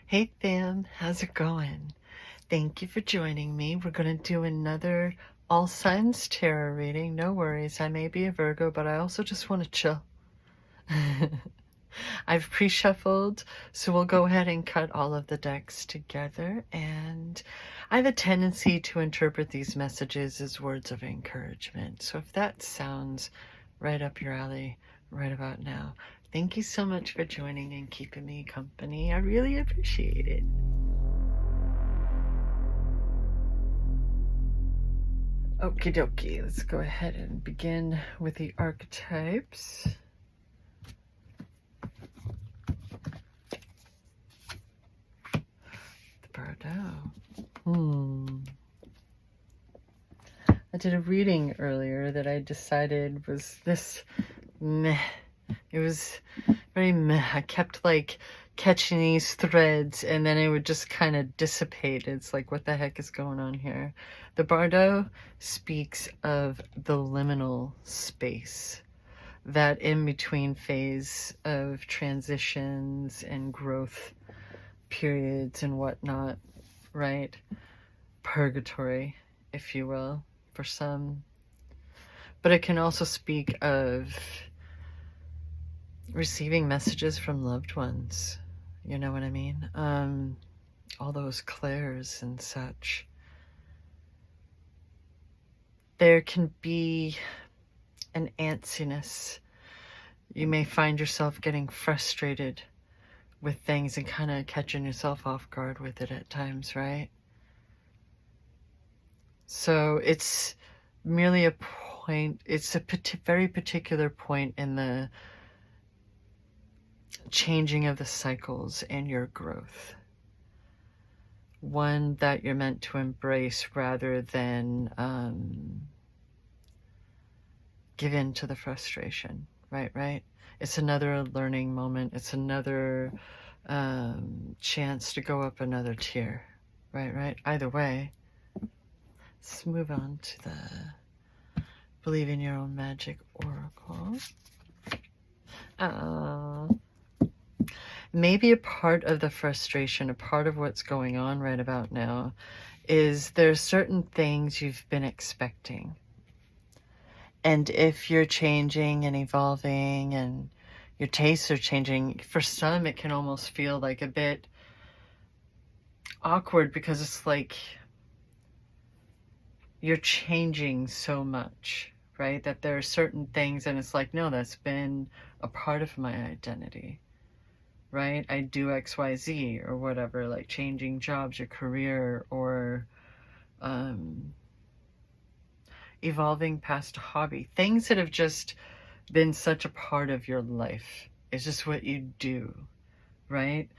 Hey fam, how's it going? Thank you for joining me. We're going to do another all signs tarot reading. No worries, I may be a Virgo, but I also just want to chill. I've pre-shuffled, so we'll go ahead and cut all of the decks together. And I have a tendency to interpret these messages as words of encouragement. So if that sounds right up your alley right about now, thank you so much for joining and keeping me company. I really appreciate it. Okie dokie, let's go ahead and begin with the archetypes. The Bardo. I did a reading earlier that I decided was this meh. It was very meh. I kept like catching these threads and then it would just kind of dissipate. It's like, what the heck is going on here? The Bardo speaks of the liminal space, that in-between phase of transitions and growth periods and whatnot, right? Purgatory, if you will, for some. But it can also speak of receiving messages from loved ones. You know what I mean? All those clairs and such. There can be an antsiness. You may find yourself getting frustrated with things and kind of catching yourself off guard with it at times, right? So it's merely a point, it's a very particular point in the changing of the cycles and your growth. One that you're meant to embrace rather than give in to the frustration, right? It's another learning moment. It's another chance to go up another tier, right? Either way, let's move on to the Believe in Your Own Magic Oracle. Maybe a part of the frustration, a part of what's going on right about now, is there's certain things you've been expecting. And if you're changing and evolving and your tastes are changing, for some it can almost feel like a bit awkward because it's like you're changing so much, right? That there are certain things and it's like, no, that's been a part of my identity, right? I do XYZ or whatever, like changing jobs or career or evolving past a hobby. Things that have just been such a part of your life. It's just what you do, right?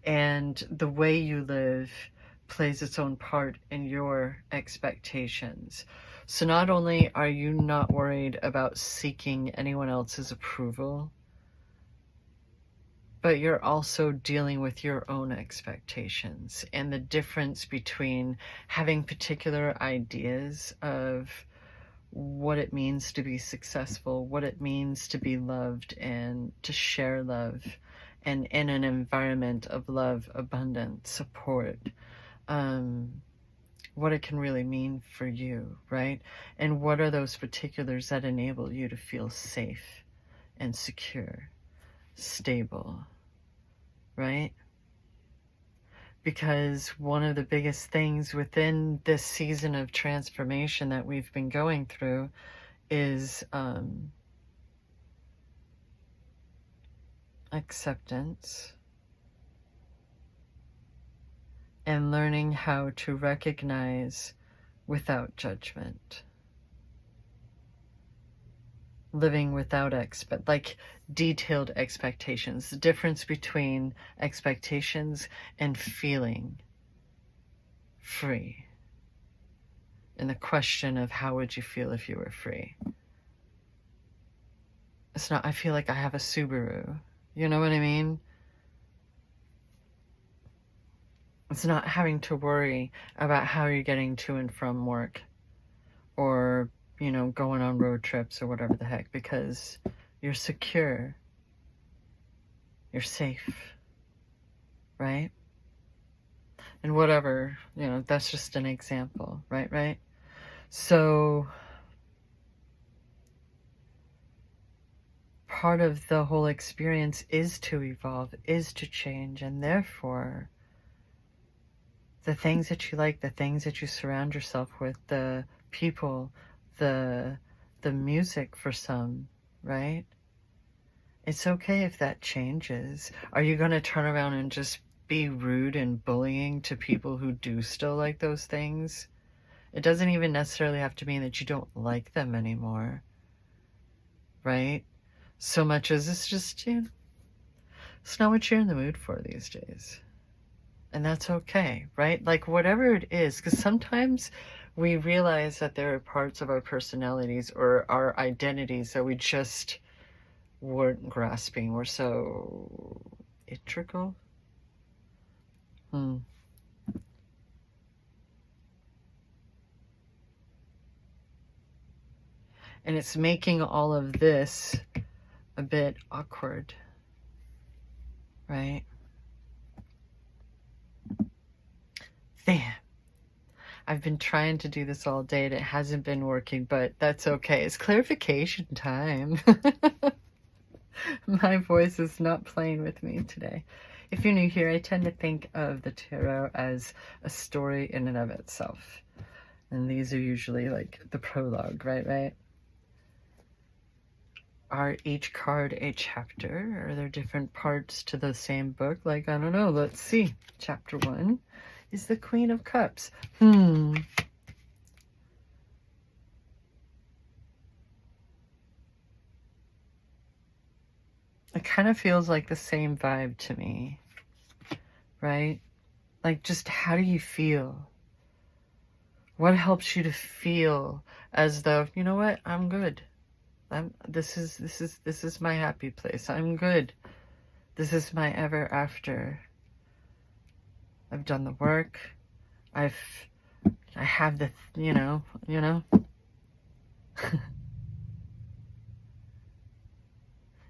And the way you live plays its own part in your expectations. So not only are you not worried about seeking anyone else's approval, but you're also dealing with your own expectations and the difference between having particular ideas of what it means to be successful, what it means to be loved and to share love, and in an environment of love, abundance, support, what it can really mean for you, right? And what are those particulars that enable you to feel safe and secure, stable, right? Because one of the biggest things within this season of transformation that we've been going through is acceptance and learning how to recognize without judgment. Living without detailed expectations. The difference between expectations and feeling free. And the question of how would you feel if you were free? It's not, I feel like I have a Subaru. You know what I mean? It's not having to worry about how you're getting to and from work or, you know, going on road trips or whatever the heck, because you're secure. You're safe, right? and whatever, that's just an example, right? So part of the whole experience is to evolve, is to change, and therefore the things that you like, the things that you surround yourself with, the people, the music for some, right? It's okay if that changes. Are you going to turn around and just be rude and bullying to people who do still like those things? It doesn't even necessarily have to mean that you don't like them anymore, right? So much as it's just, it's not what you're in the mood for these days. And that's okay, right? Like whatever it is, because sometimes we realize that there are parts of our personalities or our identities that we just weren't grasping. We're so integral. And it's making all of this a bit awkward, right? Damn. I've been trying to do this all day and it hasn't been working, but that's okay. It's clarification time. My voice is not playing with me today. If you're new here, I tend to think of the tarot as a story in and of itself. And these are usually like the prologue, right? Are each card a chapter? Are there different parts to the same book? Like, I don't know. Let's see. Chapter 1 is the Queen of Cups. It kind of feels like the same vibe to me, right? Like, just how do you feel? What helps you to feel as though, you know what, I'm good. This is my happy place. I'm good. This is my ever after. I've done the work. I have the, you know.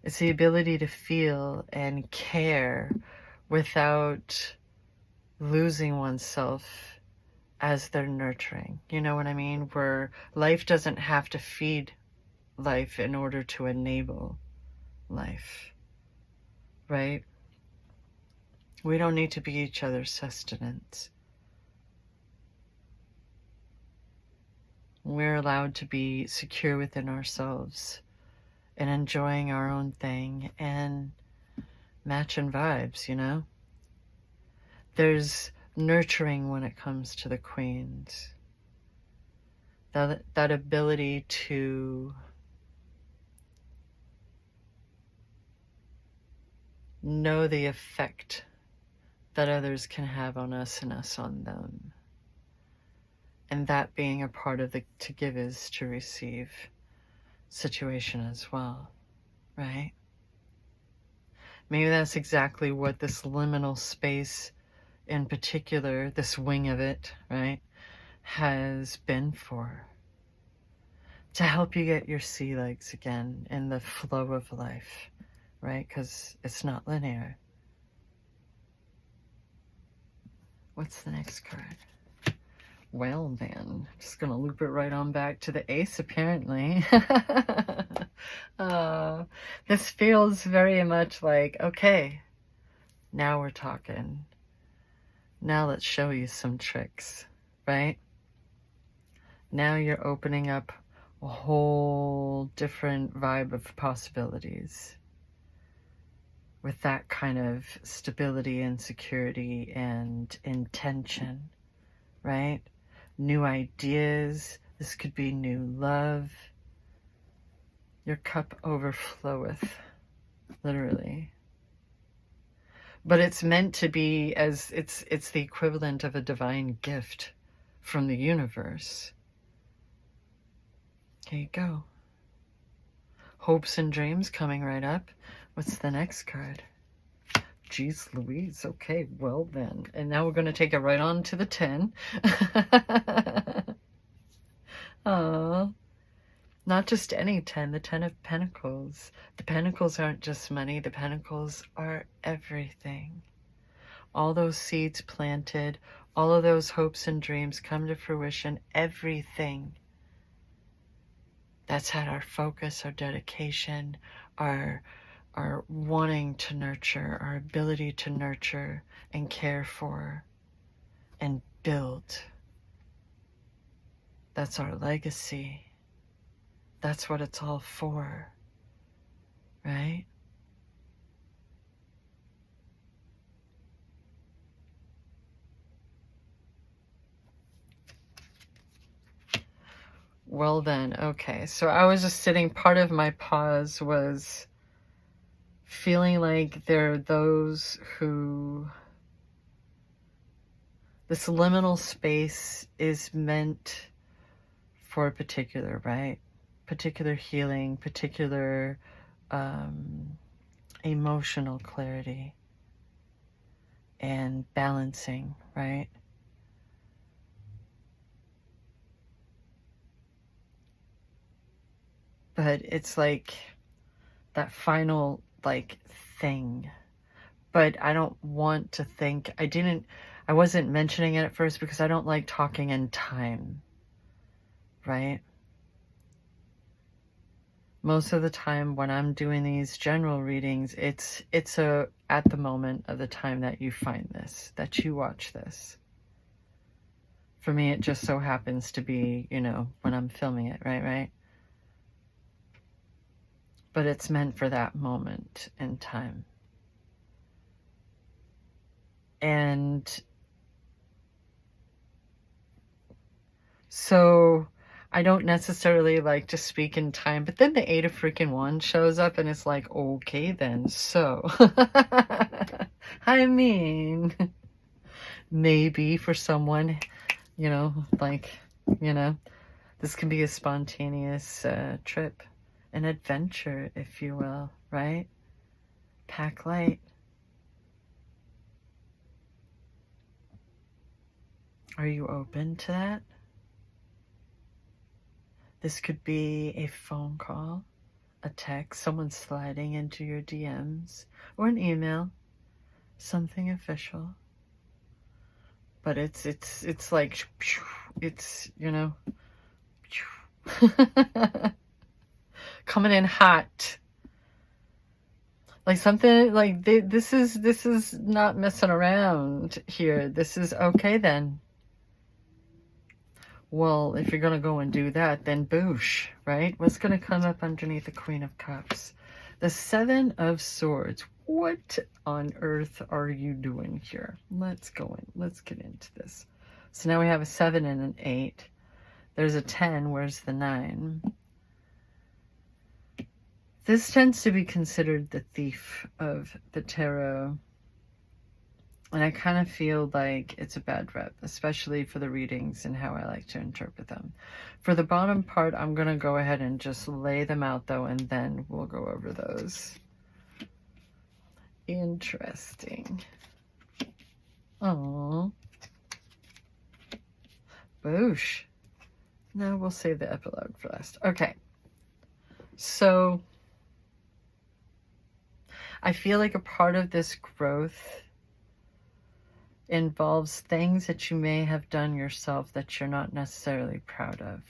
It's the ability to feel and care without losing oneself as they're nurturing. You know what I mean? Where life doesn't have to feed life in order to enable life, right? We don't need to be each other's sustenance. We're allowed to be secure within ourselves and enjoying our own thing and matching vibes, There's nurturing when it comes to the queens. That ability to know the effect that others can have on us and us on them. And that being a part of the to give is to receive situation as well, right? Maybe that's exactly what this liminal space in particular, this wing of it, right, has been for. To help you get your sea legs again in the flow of life, right? Because it's not linear. What's the next card? Well then, just gonna loop it right on back to the ace apparently. This feels very much like, okay, now we're talking. Now let's show you some tricks, right? Now you're opening up a whole different vibe of possibilities with that kind of stability and security and intention, right? New ideas. This could be new love. Your cup overfloweth, literally. But it's meant to be as it's the equivalent of a divine gift from the universe. Here you go. Hopes and dreams coming right up. What's the next card? Jeez Louise. Okay, well then. And now we're going to take it right on to the 10. Aww. Not just any 10, the 10 of Pentacles. The Pentacles aren't just money. The Pentacles are everything. All those seeds planted, all of those hopes and dreams come to fruition, everything that's had our focus, our dedication, our wanting to nurture, our ability to nurture and care for and build. That's our legacy. That's what it's all for, right? Well then, okay. So I was just sitting, part of my pause was feeling like there are those who, this liminal space is meant for a particular, right? Particular healing, particular emotional clarity and balancing, right? But it's like that final like thing. But I don't want to think, I wasn't mentioning it at first because I don't like talking in time, right? Most of the time when I'm doing these general readings, it's at the moment of the time that you find this, that you watch this. For me, it just so happens to be, when I'm filming it, right? But it's meant for that moment in time. And so I don't necessarily like to speak in time, but then the 8 of freaking Wands shows up and it's like, okay then, so. I mean, maybe for someone, this can be a spontaneous trip, an adventure, if you will, right? Pack light. Are you open to that? This could be a phone call, a text, someone sliding into your DMs, or an email, something official. But it's like, it's, coming in hot. Like something like this is not messing around here. This is okay then. Well, if you're going to go and do that, then boosh, right? What's going to come up underneath the Queen of Cups? The 7 of Swords. What on earth are you doing here? Let's go in. Let's get into this. So now we have a 7 and an 8. There's a 10. Where's the 9? This tends to be considered the thief of the tarot. And I kind of feel like it's a bad rep, especially for the readings and how I like to interpret them. For the bottom part, I'm going to go ahead and just lay them out, though, and then we'll go over those. Interesting. Oh. Boosh. No, we'll save the epilogue for last. Okay. So, I feel like a part of this growth involves things that you may have done yourself that you're not necessarily proud of.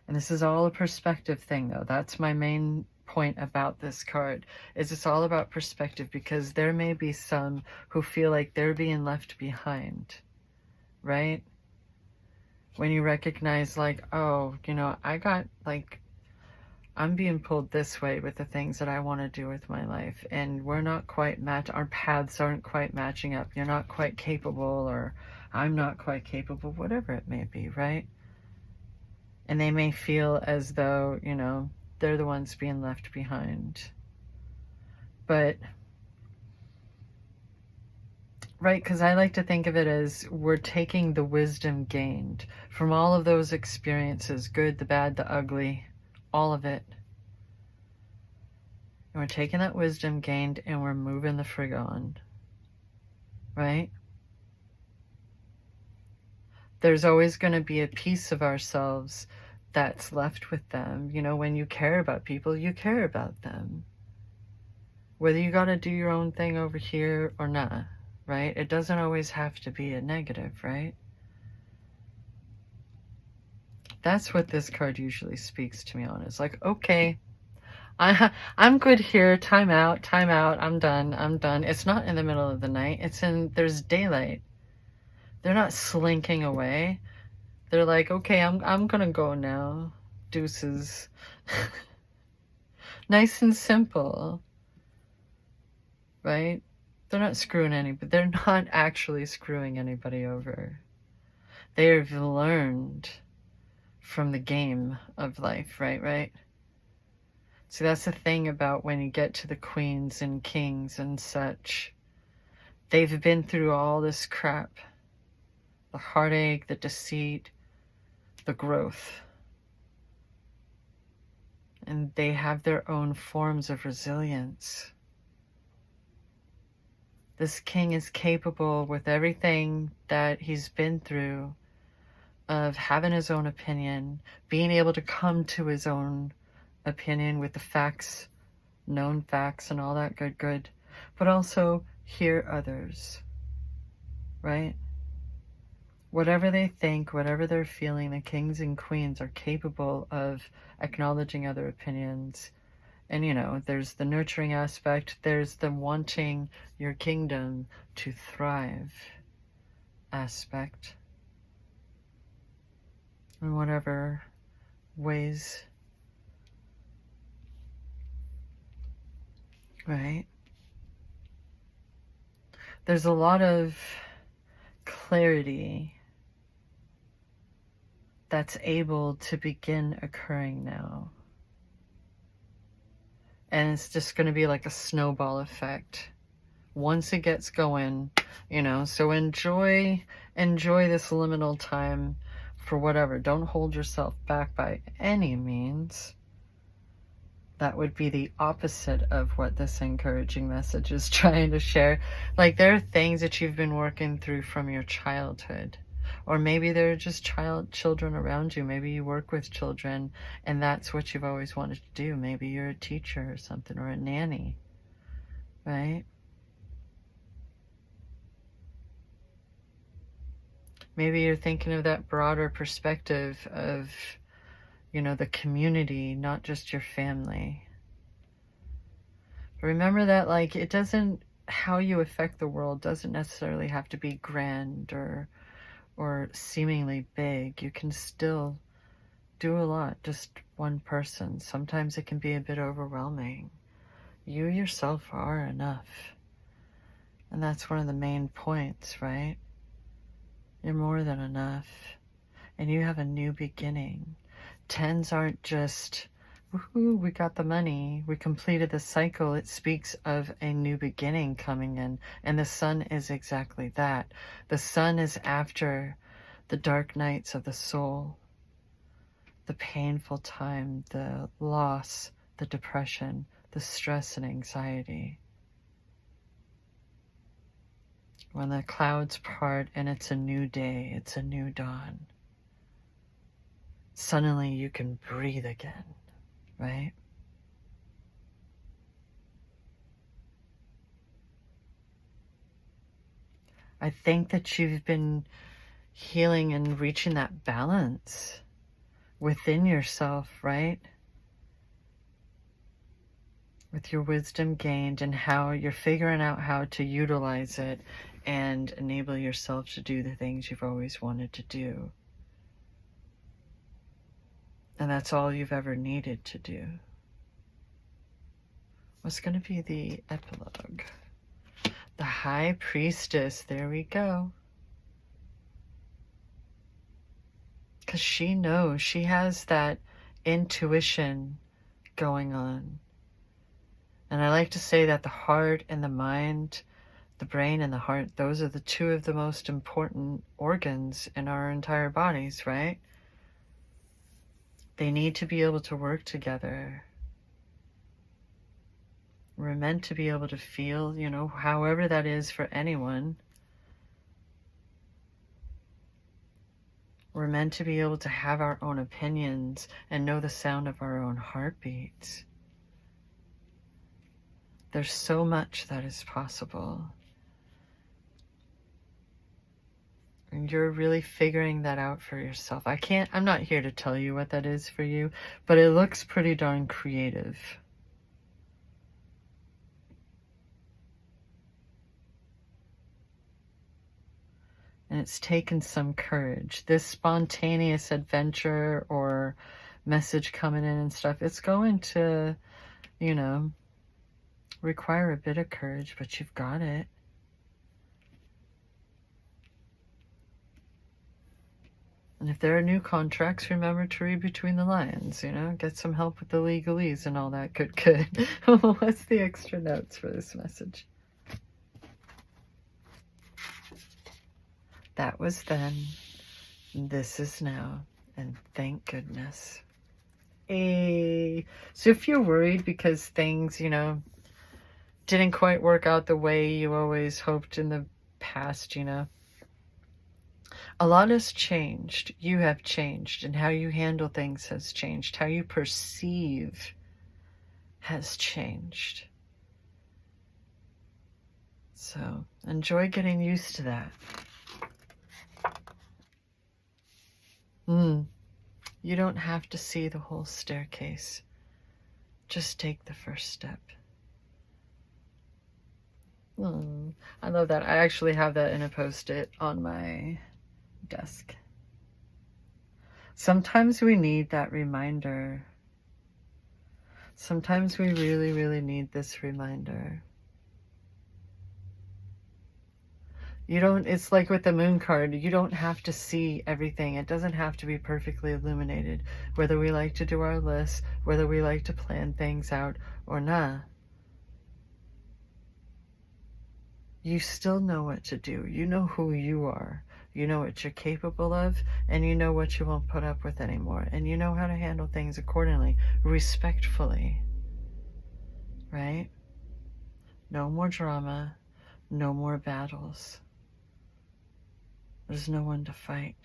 And this is all a perspective thing, though. That's my main point about this card, is it's all about perspective, because there may be some who feel like they're being left behind, right? When you recognize like, oh, I'm being pulled this way with the things that I want to do with my life, and we're not quite our paths aren't quite matching up. You're not quite capable, or I'm not quite capable, whatever it may be, right? And they may feel as though, they're the ones being left behind. But, right, because I like to think of it as we're taking the wisdom gained from all of those experiences, good, the bad, the ugly, all of it. And we're taking that wisdom gained and we're moving the frig on, right? There's always going to be a piece of ourselves that's left with them. When you care about people, you care about them. Whether you got to do your own thing over here or not. right? It doesn't always have to be a negative, right? That's what this card usually speaks to me on. It's like, okay, I'm good here. Time out. I'm done. It's not in the middle of the night. There's daylight. They're not slinking away. They're like, okay, I'm gonna go now. Deuces. Nice and simple. Right? They're not screwing anybody. They're not actually screwing anybody over. They have learned from the game of life, right? See, that's the thing about when you get to the queens and kings and such. They've been through all this crap. The heartache, the deceit, the growth. And they have their own forms of resilience. This king is capable, with everything that he's been through, of having his own opinion, being able to come to his own opinion with the facts, known facts and all that good, but also hear others, right? Whatever they think, whatever they're feeling, the kings and queens are capable of acknowledging other opinions. And, you know, there's the nurturing aspect, there's the wanting your kingdom to thrive aspect. In whatever ways, right? There's a lot of clarity that's able to begin occurring now. And it's just going to be like a snowball effect once it gets going, you know. So enjoy this liminal time for whatever. Don't hold yourself back by any means. That would be the opposite of what this encouraging message is trying to share. Like, there are things that you've been working through from your childhood. Or maybe there are just children around you. Maybe you work with children and that's what you've always wanted to do. Maybe you're a teacher or something, or a nanny, right? Maybe you're thinking of that broader perspective of, you know, the community, not just your family. But remember that, like, how you affect the world doesn't necessarily have to be grand or seemingly big. You can still do a lot, just one person. Sometimes it can be a bit overwhelming. You yourself are enough. And that's one of the main points, right? You're more than enough. And you have a new beginning. Tens aren't just, woohoo, we got the money, we completed the cycle. It speaks of a new beginning coming in. And the sun is exactly that. The sun is after the dark nights of the soul, the painful time, the loss, the depression, the stress and anxiety. When the clouds part and it's a new day, it's a new dawn. Suddenly you can breathe again, right? I think that you've been healing and reaching that balance within yourself, right? With your wisdom gained and how you're figuring out how to utilize it and enable yourself to do the things you've always wanted to do. And that's all you've ever needed to do. What's going to be the epilogue? The High Priestess. There we go. Because she knows. She has that intuition going on. And I like to say that the heart and the mind, the brain and the heart, those are the two of the most important organs in our entire bodies, right? They need to be able to work together. We're meant to be able to feel, you know, however that is for anyone. We're meant to be able to have our own opinions and know the sound of our own heartbeats. There's so much that is possible. and you're really figuring that out for yourself. I'm not here to tell you what that is for you, but it looks pretty darn creative. And it's taken some courage. This spontaneous adventure or message coming in and stuff, it's going to, you know, require a bit of courage, but you've got it. And if there are new contracts, remember to read between the lines, you know, get some help with the legalese and all that good. What's the extra notes for this message? That was then, this is now, and thank goodness. Hey. So if you're worried because things, you know, didn't quite work out the way you always hoped in the past, you know, a lot has changed. You have changed, and how you handle things has changed. How you perceive has changed. So enjoy getting used to that. You don't have to see the whole staircase. Just take the first step. I love that. I actually have that in a post-it on my desk. Sometimes we need that reminder. Sometimes we really, really need this reminder. It's like with the moon card, you don't have to see everything. It doesn't have to be perfectly illuminated. Whether we like to do our lists, whether we like to plan things out or not, you still know what to do. You know who you are. You know what you're capable of, and you know what you won't put up with anymore. And you know how to handle things accordingly, respectfully. Right? No more drama, no more battles. There's no one to fight.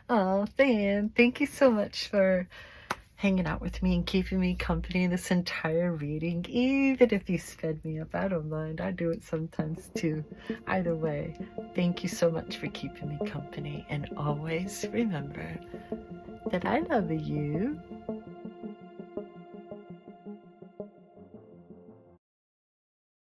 Oh, Dan, thank you so much for hanging out with me and keeping me company this entire reading. Even if you sped me up, I don't mind. I do it sometimes too. Either way, thank you so much for keeping me company. And always remember that I love you.